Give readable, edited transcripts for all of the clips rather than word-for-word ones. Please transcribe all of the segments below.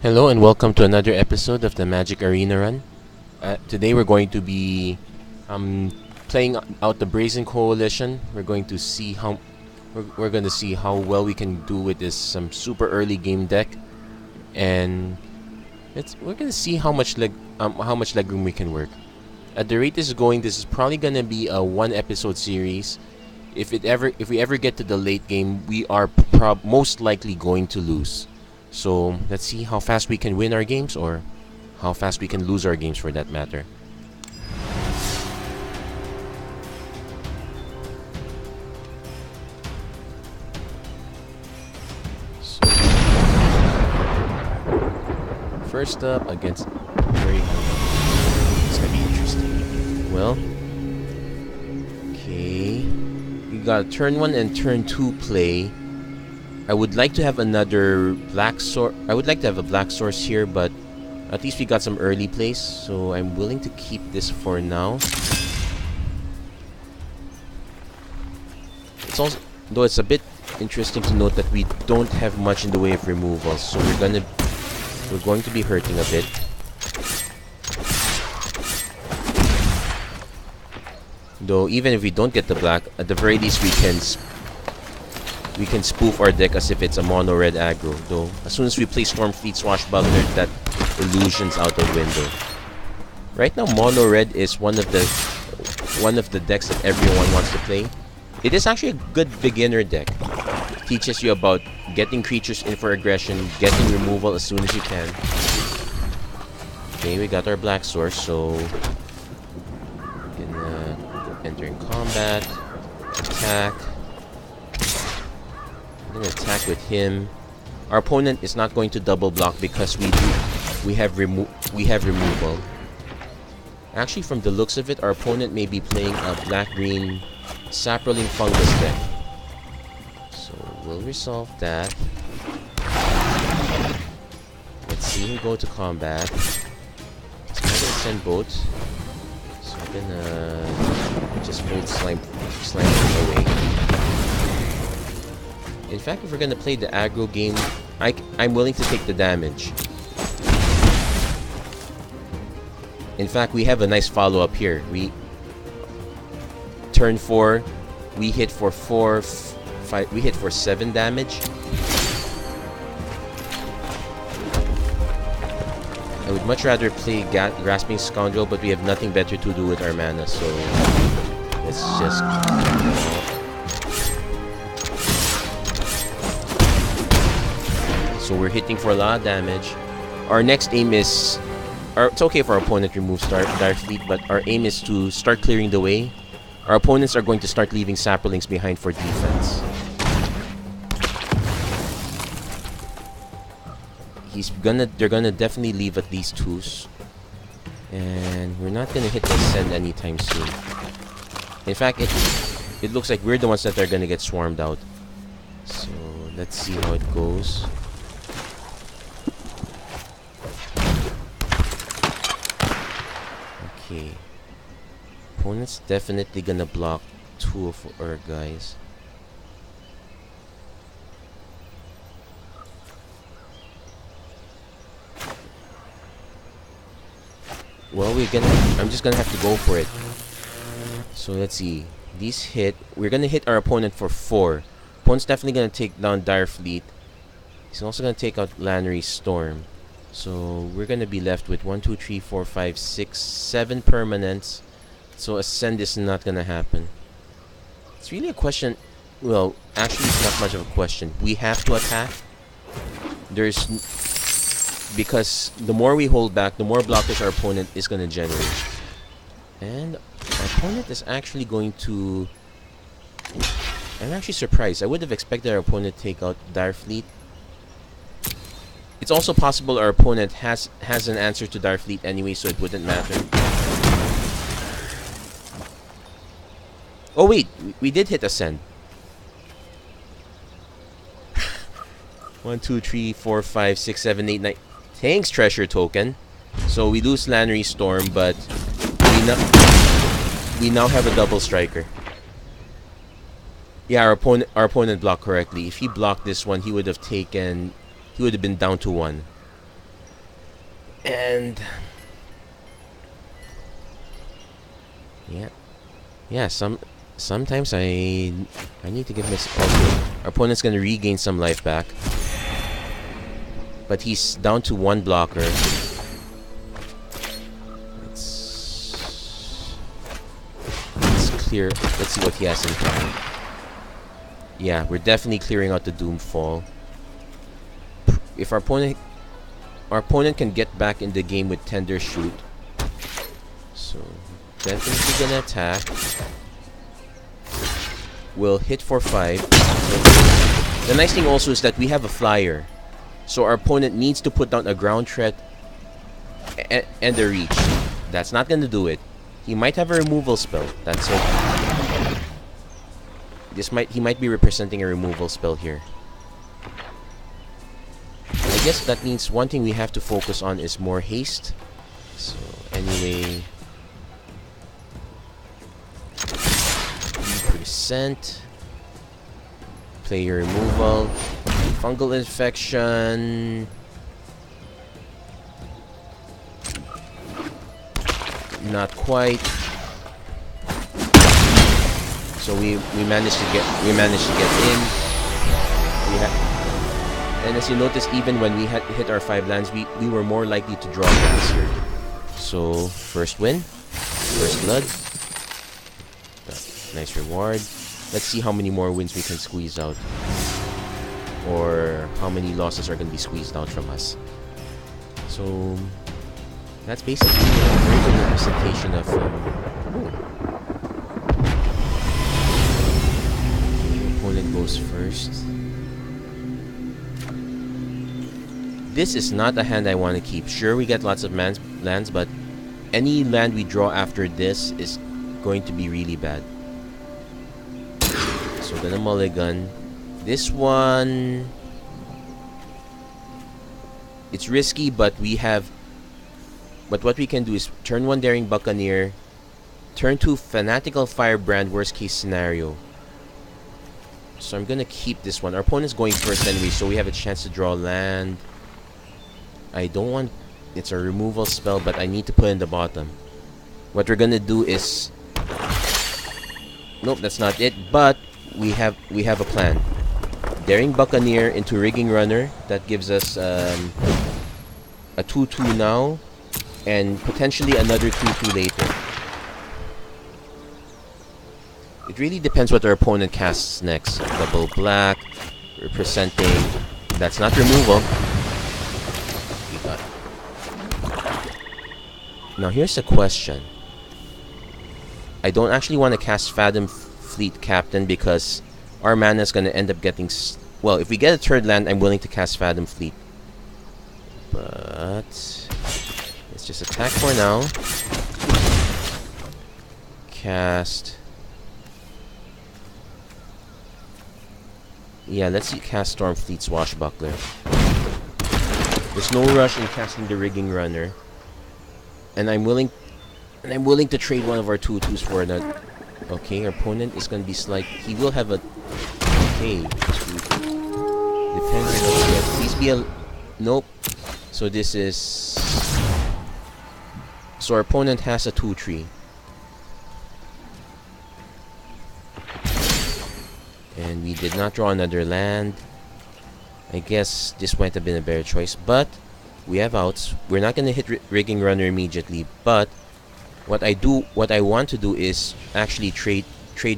Hello and welcome to another episode of the MTG Arena Run. Today we're going to be playing out the Brazen Coalition. We're going to see how well we can do with this super early game deck, and we're going to see how much legroom we can work. At the rate this is going, this is probably going to be a one episode series. If we ever get to the late game, we are most likely going to lose. So let's see how fast we can win our games, or how fast we can lose our games for that matter. So, first up against it's gonna be interesting. Well, okay, we got turn 1 and turn 2 play. I would like to have another black source. I would like to have a black source here, but at least we got some early plays, so I'm willing to keep this for now. It's also, though it's a bit interesting to note that we don't have much in the way of removals, so we're going to be hurting a bit. Though even if we don't get the black, at the very least we can spoof our deck as if it's a mono red aggro. Though as soon as we play Stormfleet Swashbuckler, that illusion's out the window. Right now, mono red is one of the decks that everyone wants to play. It is actually a good beginner deck. It teaches you about getting creatures in for aggression, getting removal as soon as you can. Okay, we got our black source, so we're gonna enter in combat, attack. I'm gonna attack with him. Our opponent is not going to double block because we have removal. Actually, from the looks of it, our opponent may be playing a black-green Saproling Fungus deck. So we'll resolve that. Let's see him go to combat. So I'm gonna send both. So I'm gonna just bolt slime away. In fact, if we're gonna play the aggro game, I'm willing to take the damage. In fact, we have a nice follow-up here. Turn 4, we hit for 7 damage. I would much rather play Grasping Scoundrel, but we have nothing better to do with our mana, so let's just. So we're hitting for a lot of damage. Our next aim is... it's okay if our opponent removes Direfleet, but our aim is to start clearing the way. Our opponents are going to start leaving Saprolings behind for defense. They're gonna definitely leave at least 2s. And we're not gonna hit the send anytime soon. In fact, it looks like we're the ones that are gonna get swarmed out. So let's see how it goes. Okay. Opponent's definitely gonna block 2 of our guys. Well, I'm just gonna have to go for it. So let's see. These hit. We're gonna hit our opponent for 4. Opponent's definitely gonna take down Direfleet. He's also gonna take out Lannery's Storm. So we're gonna be left with 1, 2, 3, 4, 5, 6, 7 permanents. So Ascend is not gonna happen. It's really a question. Well, actually, it's not much of a question. We have to attack. Because the more we hold back, the more blockage our opponent is gonna generate. And our opponent is actually going to. I'm actually surprised. I would have expected our opponent to take out Direfleet. It's also possible our opponent has an answer to Direfleet anyway, so it wouldn't matter. Oh wait, we did hit Ascend. 1, 2, 3, 4, 5, 6, 7, 8, 9. Thanks, Treasure Token. So we lose Lannery Storm, but we now have a double striker. Yeah, our opponent blocked correctly. If he blocked this one, he would have been down to 1. And yeah, sometimes I need to give myself. Okay, our opponent's gonna regain some life back, but he's down to one blocker. Let's clear. Let's see what he has in hand. Yeah, we're definitely clearing out the Doomfall. If our opponent can get back in the game with Tender Shoot, so definitely gonna attack. We'll hit for 5. The nice thing also is that we have a flyer, so our opponent needs to put down a ground threat and a reach. That's not gonna do it. He might have a removal spell. That's it. He might be representing a removal spell here. I guess that means one thing we have to focus on is more haste. So anyway, 3%. Player removal. Fungal infection. Not quite. So we managed to get in. And as you notice, even when we hit our 5 lands, we were more likely to draw lands here. So first win, first blood. Nice reward. Let's see how many more wins we can squeeze out, or how many losses are going to be squeezed out from us. So that's basically a very good representation of. Opponent goes first. This is not a hand I want to keep. Sure, we get lots of lands, but any land we draw after this is going to be really bad. So gonna mulligan. This one, it's risky, but what we can do is turn 1 Daring Buccaneer, turn 2 Fanatical Firebrand, worst case scenario. So I'm gonna keep this one. Our opponent's going first anyway, so we have a chance to draw land. I don't want... It's a removal spell, but I need to put it in the bottom. What we're gonna do is... Nope, that's not it, but we have a plan. Daring Buccaneer into Rigging Runner. That gives us a 2/2 now, and potentially another 2/2 later. It really depends what our opponent casts next. Double black, representing... That's not removal. We got it. Now here's a question. I don't actually want to cast Fathom Fleet Captain because our mana is going to end up getting... Well, if we get a 3rd land, I'm willing to cast Fathom Fleet. But... let's just attack for now. Cast... Yeah, let's cast Stormfleet Swashbuckler. There's no rush in casting the Rigging Runner. And I'm willing to trade one of our 2/2s for another. Okay, our opponent is gonna be slight. He will have a... Okay. Depends on what we get. Please be a... Nope. So this is... So our opponent has a 2/3. And we did not draw another land. I guess this might have been a better choice, but we have outs. We're not gonna hit Rigging Runner immediately, but what I want to do is actually trade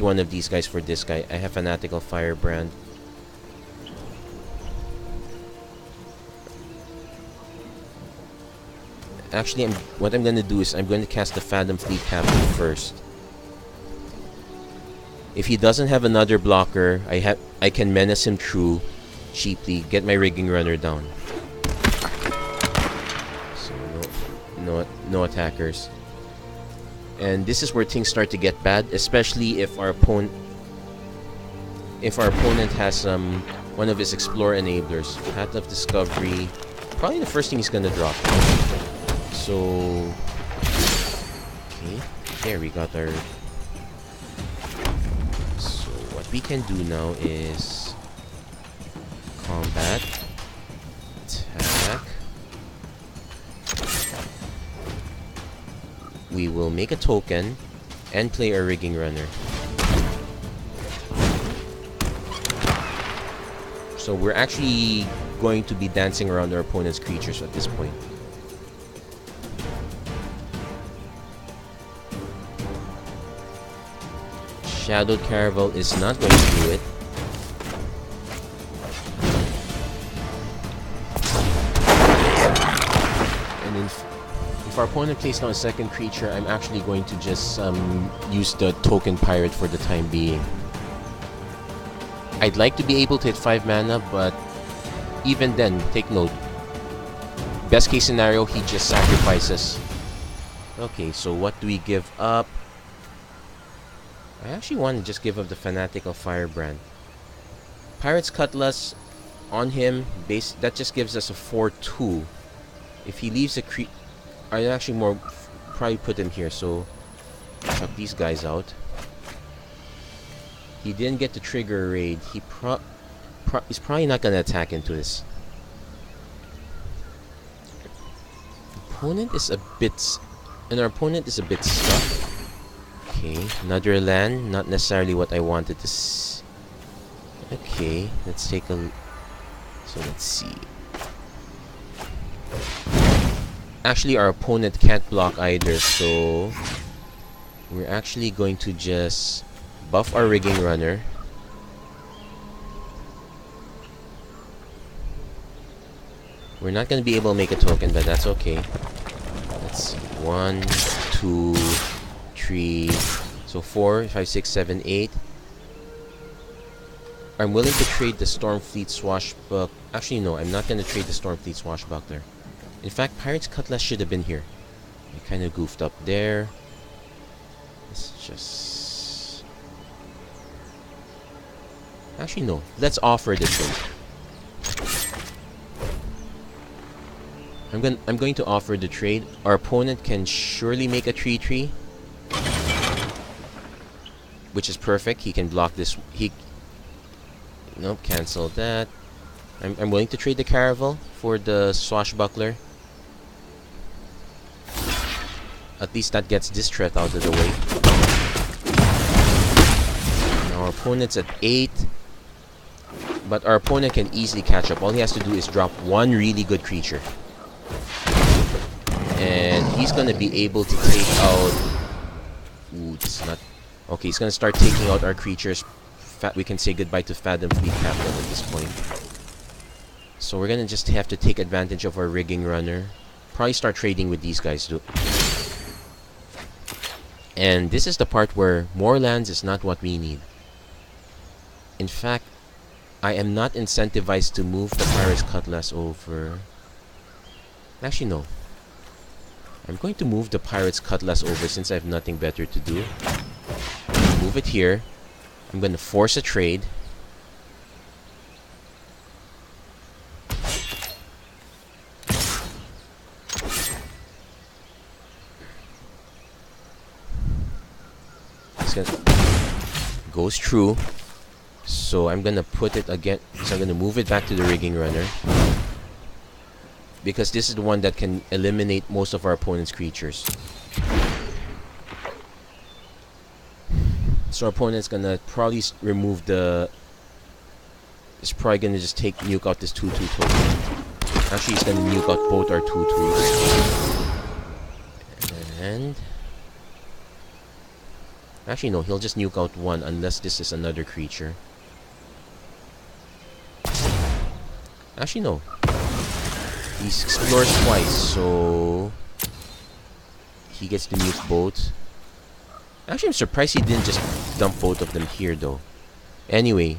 one of these guys for this guy. I have Fanatical Firebrand. Actually, what I'm gonna do is I'm going to cast the Fathom Fleet Captain first. If he doesn't have another blocker, I can menace him through cheaply, get my Rigging Runner down. So no attackers. And this is where things start to get bad, especially if our opponent has one of his Explore enablers. Path of Discovery, probably the first thing he's gonna drop. So okay, there we got our... So what we can do now is combat, attack, we will make a token and play our rigging runner. So we're actually going to be dancing around our opponent's creatures at this point. Shadowed Caravel is not going to do it. And if our opponent plays down a second creature, I'm actually going to just use the token pirate for the time being. I'd like to be able to hit 5 mana, but even then, take note. Best case scenario, he just sacrifices. Okay, so what do we give up? I actually want to just give up the Fanatical Firebrand. Pirate's Cutlass on him, that just gives us a 4/2. If he leaves a I'd actually probably put him here, so chuck these guys out. He didn't get to trigger a raid. He's probably not gonna attack into this. Opponent is a bit, and our opponent is a bit stuck. Okay, another land, not necessarily what I wanted to okay, let's take a... So let's see. Actually, our opponent can't block either, so... We're actually going to just buff our rigging runner. We're not going to be able to make a token, but that's okay. Let's see. 1, 2... 3, so 4, 5, 6, 7, 8. I'm willing to trade the Stormfleet Swashbuckler. Actually, no, I'm not going to trade the Stormfleet Swashbuckler. In fact, Pirate's Cutlass should have been here. I kind of goofed up there. Let's just... Actually, no. Let's offer the trade. I'm going to offer the trade. Our opponent can surely make a 3/3. Which is perfect. He can block this. Nope, cancel that. I'm willing to trade the Caravel for the Swashbuckler. At least that gets this threat out of the way. Now our opponent's at 8. But our opponent can easily catch up. All he has to do is drop one really good creature. And he's going to be able to take out... Ooh, this is not... Okay, he's going to start taking out our creatures. We can say goodbye to Fathom Fleet Captain at this point. So we're going to just have to take advantage of our rigging runner. Probably start trading with these guys too. And this is the part where more lands is not what we need. In fact, I am not incentivized to move the Pirate's Cutlass over. Actually, no. I'm going to move the Pirate's Cutlass over since I have nothing better to do. Move it here. I'm going to force a trade. Goes through. So I'm going to put it again. So I'm going to move it back to the rigging runner. Because this is the one that can eliminate most of our opponent's creatures. So our opponent's gonna probably remove the... It's probably gonna just nuke out this 2/2 token. Actually, he's gonna nuke out both our 2/2s. And... Actually, no, he'll just nuke out one unless this is another creature. Actually, no. He explores twice, so... He gets to nuke both. Actually, I'm surprised he didn't just dump both of them here, though. Anyway.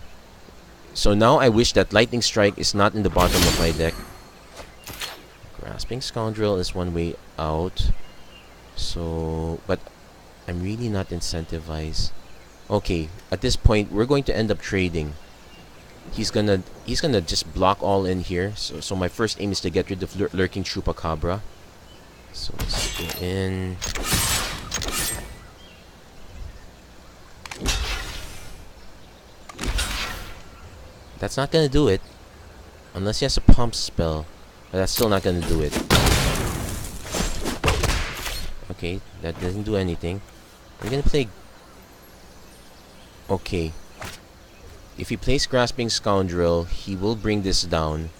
So now I wish that Lightning Strike is not in the bottom of my deck. Grasping Scoundrel is one way out. So... But I'm really not incentivized. Okay, at this point, we're going to end up trading. He's gonna just block all in here. So my first aim is to get rid of Lurking Chupacabra. So let's go in. That's not gonna do it. Unless he has a pump spell. But that's still not gonna do it. Okay, that doesn't do anything. We're gonna play... Okay. If he plays Grasping Scoundrel, he will bring this down.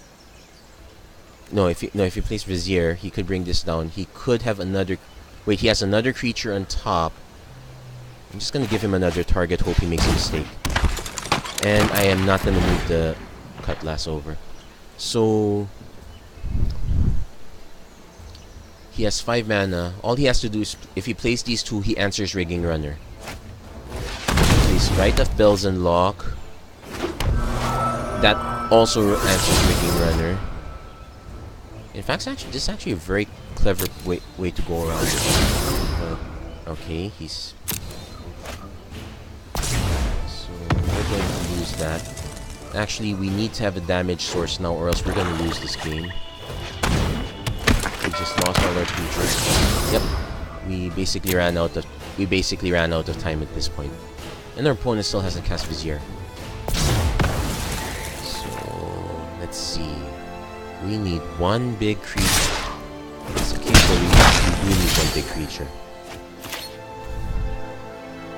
No, if he plays Vizier, he could bring this down. He could have another... Wait, he has another creature on top. I'm just gonna give him another target, hope he makes a mistake. And I am not gonna move the Cutlass over. So... He has 5 mana. All he has to do is, if he plays these two, he answers Rigging Runner. He plays Rite of Bells and Lock. That also answers Rigging Runner. In fact, actually, this is actually a very clever way to go around it. Okay, he's... So, we're going to lose that. Actually, we need to have a damage source now, or else we're going to lose this game. We just lost all our creatures. Yep. We basically ran out of time at this point. And our opponent still hasn't cast Vizier. So let's see. We need one big creature. It's a case where we do need one big creature.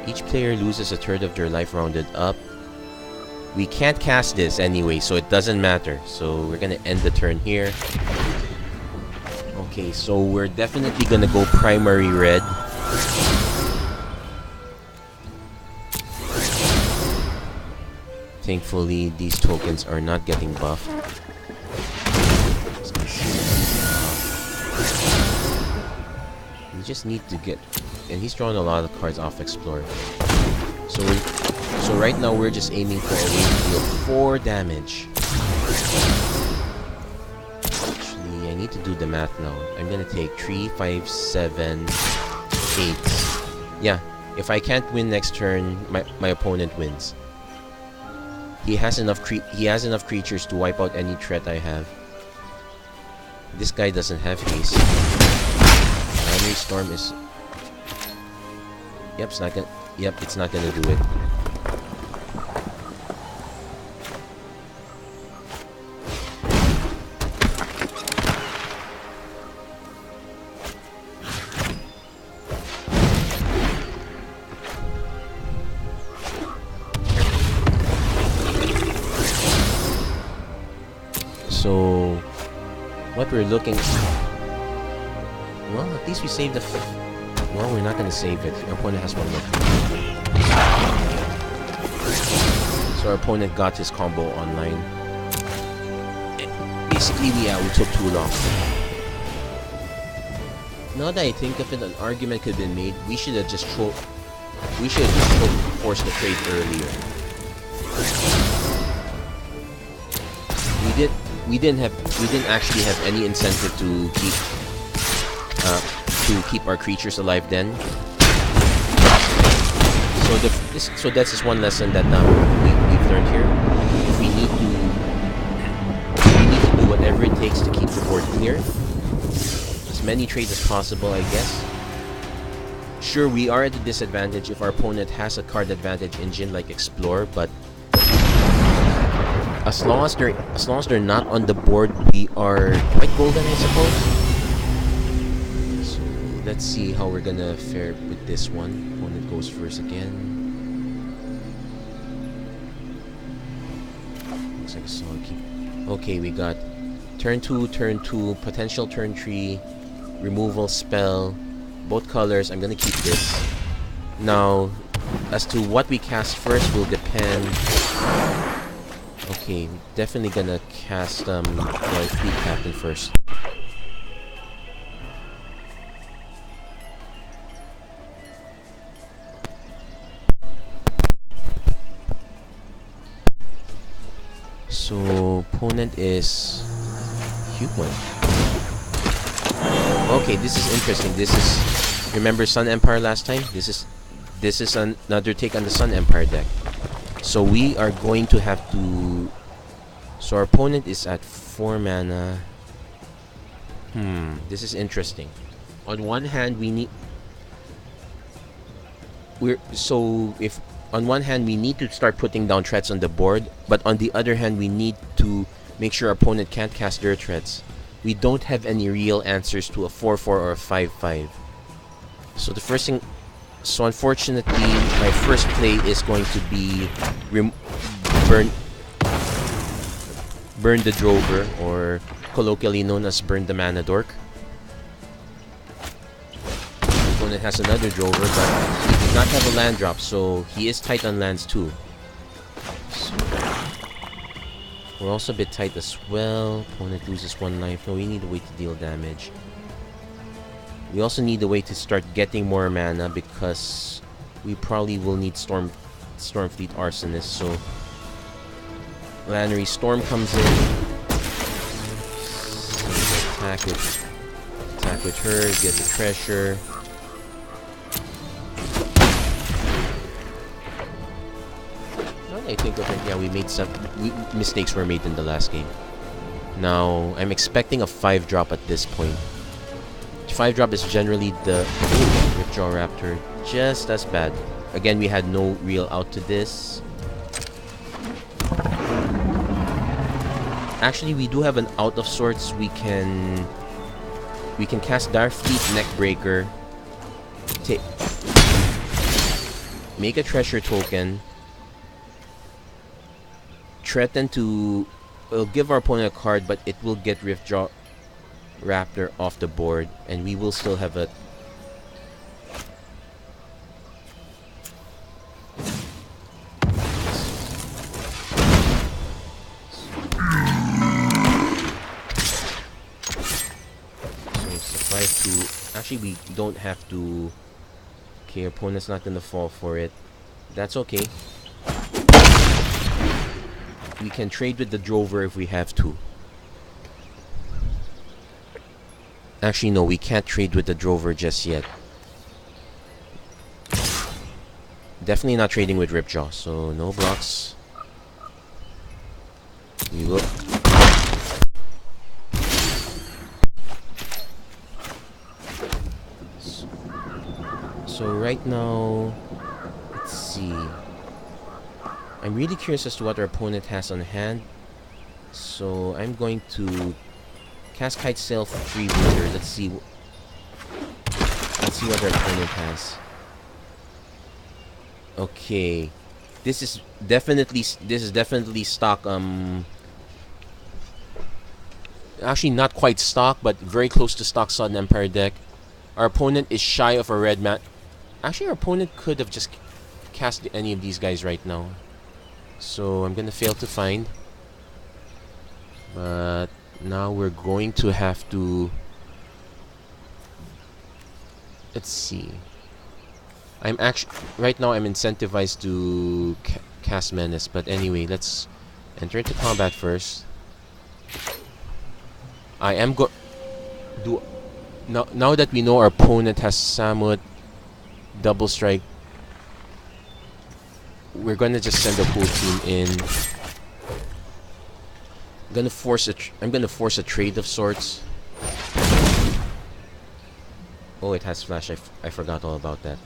Each player loses a third of their life rounded up. We can't cast this anyway, so it doesn't matter. So we're gonna end the turn here. Okay, so we're definitely gonna go primary red. Thankfully, these tokens are not getting buffed. We just need to get... And he's drawing a lot of cards off Explorer. So right now we're just aiming for a way to deal 4 damage. Actually, I need to do the math now. I'm gonna take 3, 5, 7, 8. Yeah, if I can't win next turn, my opponent wins. He has enough creatures to wipe out any threat I have. This guy doesn't have haste. Primary Storm is... Yep, it's not gonna do it. So, what we're looking... Well, at least we saved the... Well, we're not gonna save it. Our opponent has one more. So our opponent got his combo online. Basically, we took too long. Now that I think of it, an argument could have been made. We should have just forced the trade earlier. We didn't actually have any incentive to keep our creatures alive then. So that's just one lesson that we've learned here. We need to do whatever it takes to keep the board clear. As many trades as possible, I guess. Sure, we are at a disadvantage if our opponent has a card advantage engine like Explore, but as long as they're not on the board, we are quite golden, I suppose. So let's see how we're gonna fare with this one. Opponent goes first again. Looks like a solid keep. Okay, we got turn 2, potential turn 3, removal spell, both colors. I'm gonna keep this. Now, as to what we cast first will depend. Okay, definitely gonna cast Fleet Captain first. So opponent is human. Okay, this is interesting. This is, remember Sun Empire last time? This is another take on the Sun Empire deck. So we are going to have to... So our opponent is at 4 mana. This is interesting. On one hand, we need... On one hand, we need to start putting down threats on the board, but on the other hand, we need to make sure our opponent can't cast their threats. We don't have any real answers to a 4-4 or a 5-5. So the first thing, so unfortunately, my first play is going to be burn the Drover, or colloquially known as burn the mana dork. The opponent has another Drover, but he did not have a land drop, so he is tight on lands too. So we're also a bit tight as well. Opponent loses 1 life. No, we need a way to deal damage. We also need a way to start getting more mana, because we probably will need Stormfleet Arsonist. So Lannery Storm comes in. Attack with her, get the treasure. Now that I think of it, yeah, we made some mistakes were made in the last game. Now I'm expecting a 5-drop at this point. 5-drop is generally the Withdraw Raptor, just as bad. Again, we had no real out to this. Actually, we do have an out of sorts. We can cast Direfleet Neckbreaker, make a treasure token, threaten to, will give our opponent a card, but it will get Withdraw Raptor off the board, and we will still have a actually we don't have to. Okay, opponent's not gonna fall for it. That's okay. We can trade with the Drover if we have to. Actually, no, we can't trade with the Drover just yet. Definitely not trading with Ripjaw, so no blocks. We will. So right now, let's see. I'm really curious as to what our opponent has on hand. So I'm going to cast Kite Sail for Freebooter. Let's see what our opponent has. Okay, this is definitely stock. Actually, not quite stock, but very close to stock Sudden Empire deck. Our opponent is shy of a red mat. Actually, our opponent could have just cast any of these guys right now. So I'm gonna fail to find. But now we're going to have to. Let's see. Right now I'm incentivized to cast Menace, but anyway, let's enter into combat first. I am now that we know our opponent has Samut, Double Strike, we're gonna just send the whole team in. I'm gonna force a trade of sorts. Oh, it has flash. I forgot all about that.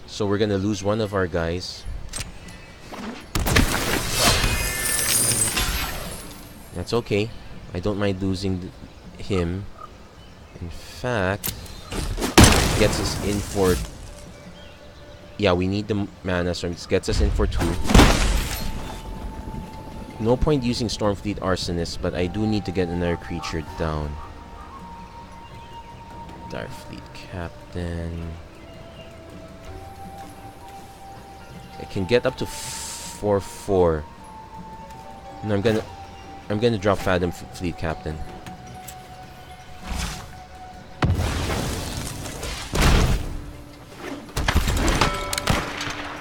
So we're gonna lose one of our guys. That's okay. I don't mind losing him. In fact, it gets us in for. Yeah, we need the mana, so it gets us in for 2. No point using Stormfleet Arsonist, but I do need to get another creature down. Direfleet Captain. I can get up to 4/4. And I'm gonna drop Fathom Fleet Captain.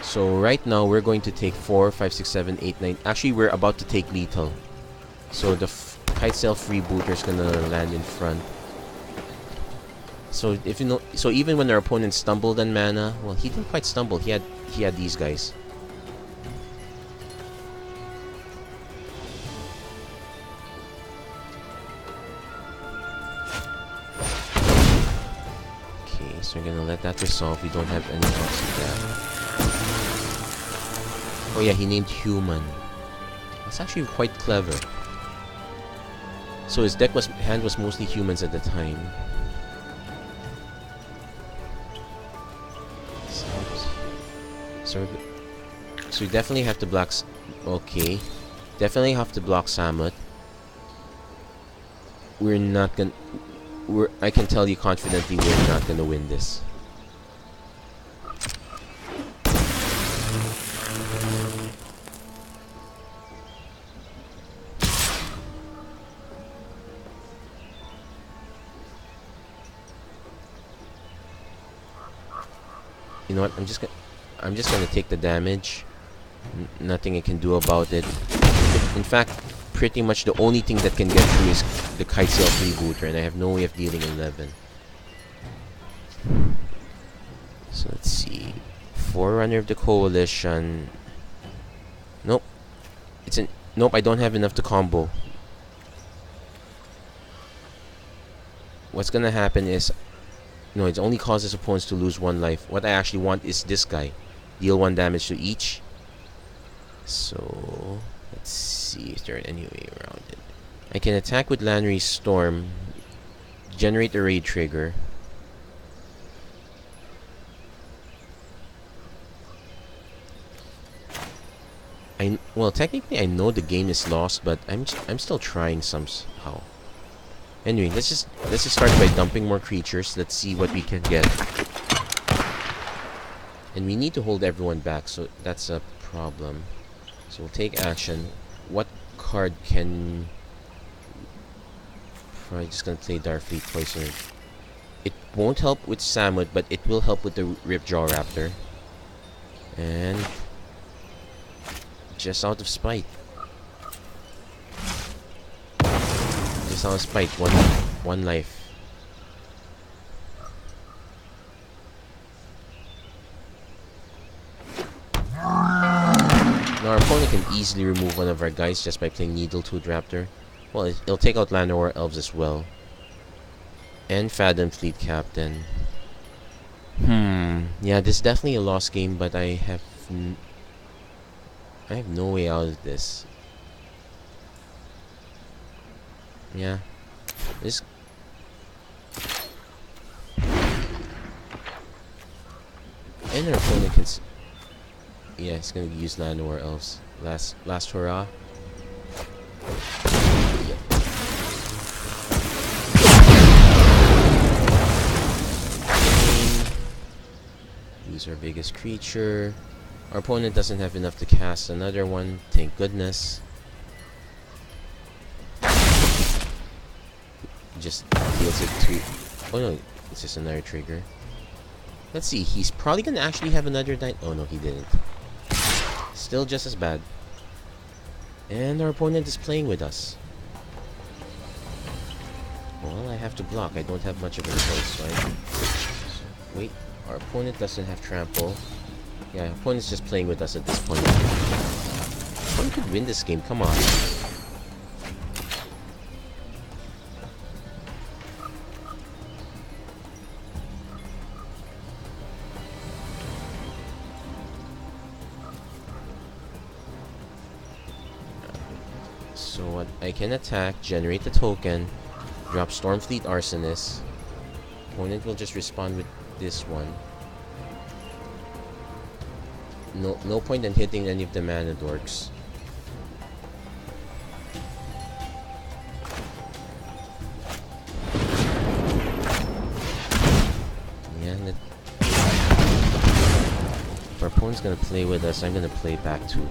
So right now we're going to take 4, 5, 6, 7, 8, 9. Actually, we're about to take lethal. So the Kite Sail Freebooter is gonna land in front. So if you know, so even when our opponent stumbled on mana, well, he didn't quite stumble. He had these guys. Okay, so we're gonna let that resolve. We don't have any else of that. Oh yeah, he named Human. That's actually quite clever. So his hand was mostly humans at the time. So we definitely have to block. Okay, definitely have to block Samut. We're not gonna. I can tell you confidently, we're not gonna win this. You know what? I'm just gonna take the damage. Nothing I can do about it. In fact, pretty much the only thing that can get through is the Kite Sail Freebooter, and I have no way of dealing 11. So let's see. Forerunner of the Coalition. Nope. Nope, I don't have enough to combo. What's gonna happen is, no, it only causes opponents to lose 1 life. What I actually want is this guy. Deal 1 damage to each. So let's see, is there any way around it? I can attack with Lanry's Storm, generate a raid trigger. Well, technically I know the game is lost, but I'm still trying somehow. Anyway, let's just start by dumping more creatures. Let's see what we can get. And we need to hold everyone back, so that's a problem. So we'll take action. What card can... Probably just gonna play Darfleet Poisoner. It won't help with Samut, but it will help with the Ripjaw Raptor. And... just out of spite. Just out of spite. One life. Now our opponent can easily remove one of our guys just by playing Needletooth Raptor. Well, it'll take out Llanowar Elves as well. And Fathom Fleet Captain. Yeah, this is definitely a lost game, but I have no way out of this. Yeah. This... And our opponent can... Yeah, he's gonna use Llanowar Elves. Last hurrah. Yep. Use our biggest creature. Our opponent doesn't have enough to cast another one, thank goodness. Just deals it to... Oh no, it's just another trigger. Let's see, he's probably gonna actually have another night. Oh no, he didn't. Still just as bad. And our opponent is playing with us. Well, I have to block. I don't have much of a choice, right? Wait, our opponent doesn't have trample. Yeah, our opponent's just playing with us at this point. One could win this game, come on. So what I can attack, generate the token, drop Stormfleet Arsonist. Opponent will just respond with this one. No point in hitting any of the mana dorks. Yeah, if our opponent's gonna play with us, I'm gonna play back too.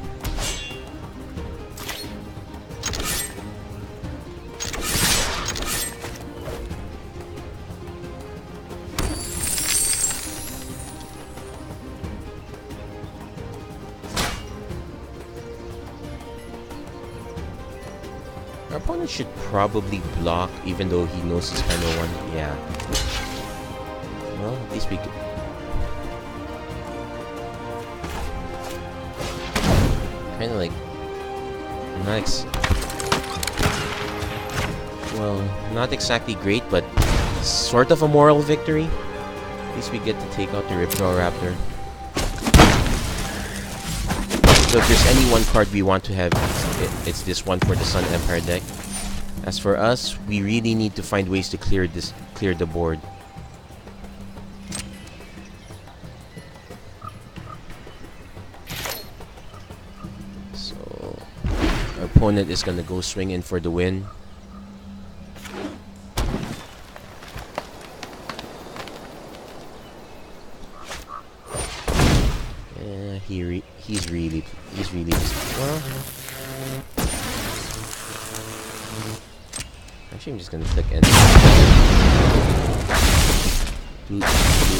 Our opponent should probably block, even though he knows he's kind of one. Yeah. Well, at least we could. Kind of like, not exactly great, but sort of a moral victory. At least we get to take out the Ripjaw Raptor. So if there's any one card we want to have, it's this one for the Sun Empire deck. As for us, we really need to find ways to clear the board. opponent is gonna go swing in for the win. Yeah, he's really well. Actually, I'm just gonna click enter. Do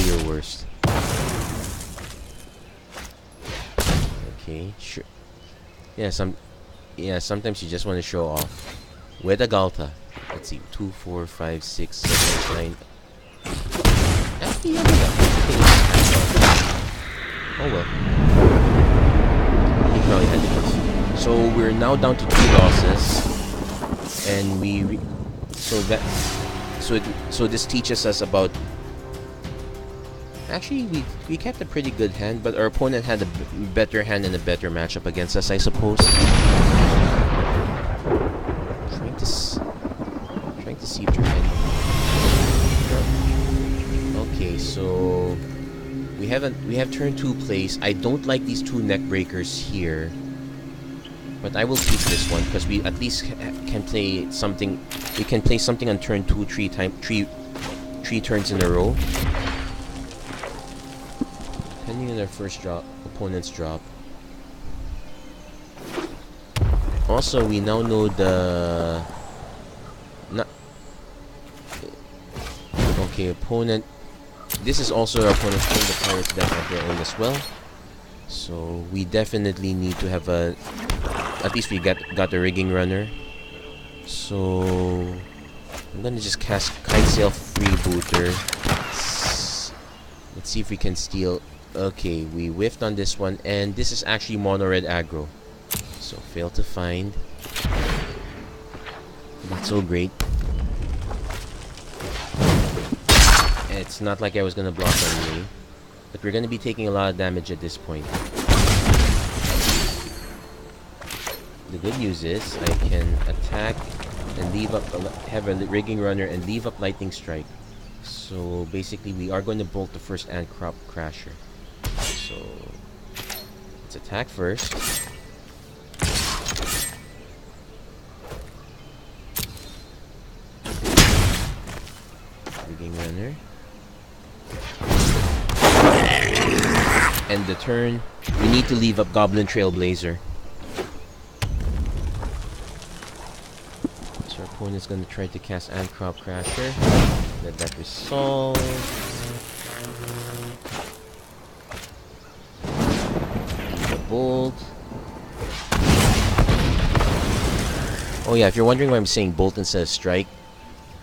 your worst. Okay, sure. Yeah, sometimes you just want to show off with a Galta. Let's see, 2, 4, 5, 6, 7, 8, 9. Actually, yeah, oh well. He probably had enough. So we're now down to 2 losses, and so this teaches us about. Actually, we kept a pretty good hand, but our opponent had a better hand and a better matchup against us, I suppose. Trying to see if you're in. Okay, so we have turn 2 plays. I don't like these 2 neck breakers here, but I will keep this one because we at least can play something. We can play something on turn 2 3 turns in a row. Depending on our first drop, opponent's drop. Also, we now know the... Okay, opponent... This is also our opponent's turn. The pirates deck have their own as well. So, we definitely need to have a... At least we got a rigging runner. So... I'm gonna just cast Kite Sail Freebooter. Let's see if we can steal... Okay, we whiffed on this one, and this is actually mono red aggro. So, fail to find. Not so great. It's not like I was gonna block on me, but we're gonna be taking a lot of damage at this point. The good news is, I can attack and leave up, have a rigging runner and leave up lightning strike. So, basically, we are going to bolt the first Ant Crop Crasher. So, let's attack first. Rigging runner. End the turn. We need to leave up Goblin Trailblazer. So our opponent's going to try to cast Ant Crop Crasher. Let that resolve. Bolt. Oh yeah, if you're wondering why I'm saying bolt instead of strike,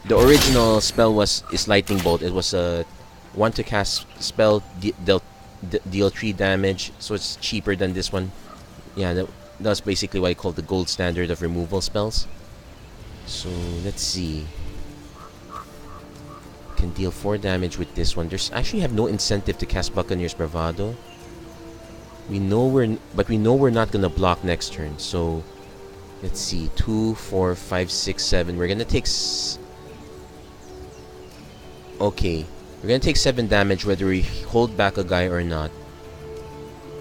the original spell is lightning bolt. It was a 1 to cast spell, deal 3 damage, so it's cheaper than this one. Yeah, that's basically what I call the gold standard of removal spells. So let's see. Can deal 4 damage with this one. There's actually have no incentive to cast Buccaneer's Bravado. We know we're not gonna block next turn. So let's see, 2, 4, 5, 6, 7. We're gonna take. Okay, we're gonna take 7 damage whether we hold back a guy or not.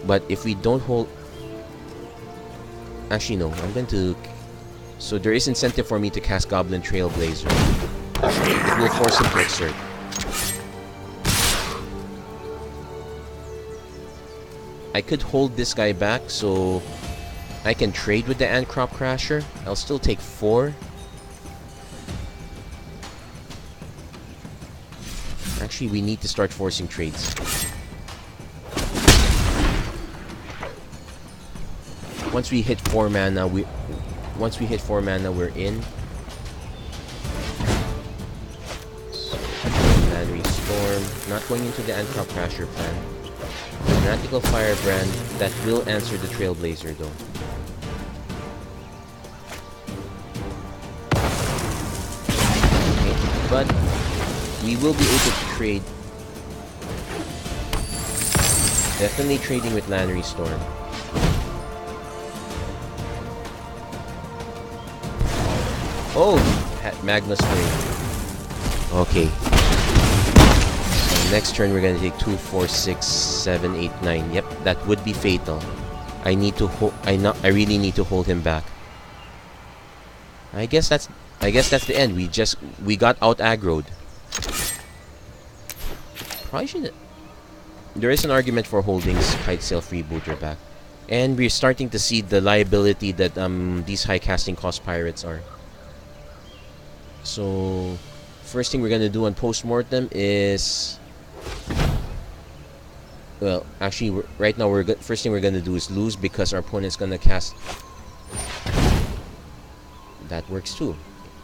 But if we don't hold, actually no, I'm going to. So there is incentive for me to cast Goblin Trailblazer. It will force him to exert. I could hold this guy back, so I can trade with the Ant Crop Crasher. I'll still take 4. Actually, we need to start forcing trades. Once we hit 4 mana, we're in. So, Land Storm. Not going into the Ant Crop Crasher plan. Fanatical Firebrand, that will answer the Trailblazer though. Okay, but we will be able to trade. Definitely trading with Land Storm. Oh! Magma Spring. Okay. Next turn we're gonna take 2, 4, 6, 7, 8, 9. Yep, that would be fatal. I really need to hold him back. I guess that's the end. We got out aggroed. Probably shouldn't. There is an argument for holding Kite Sail Freebooter back. And we're starting to see the liability that these high casting cost pirates are. So first thing we're gonna do on postmortem is, well, actually right now first thing we're gonna do is lose because our opponent's gonna cast. That works too.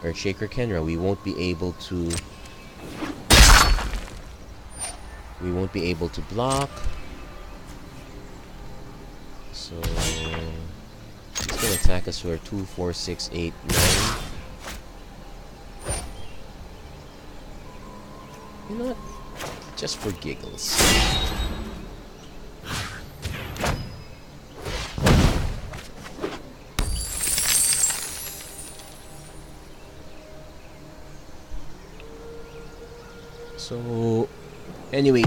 Earthshaker Kenra. We won't be able to block. So he's gonna attack us for 2, 4, 6, 8, 9. You know what? Just for giggles. So anyway,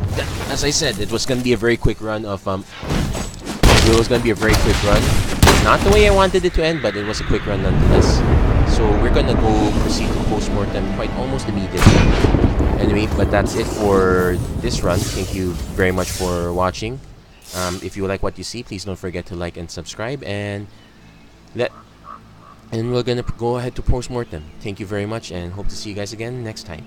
as I said, it was gonna be a very quick run of it was gonna be a very quick run. Not the way I wanted it to end, but it was a quick run nonetheless. So we're gonna go proceed to postmortem quite almost immediately. Anyway, but that's it for this run. Thank you very much for watching. If you like what you see, please don't forget to like and subscribe, and we're gonna go ahead to postmortem. Thank you very much, and hope to see you guys again next time.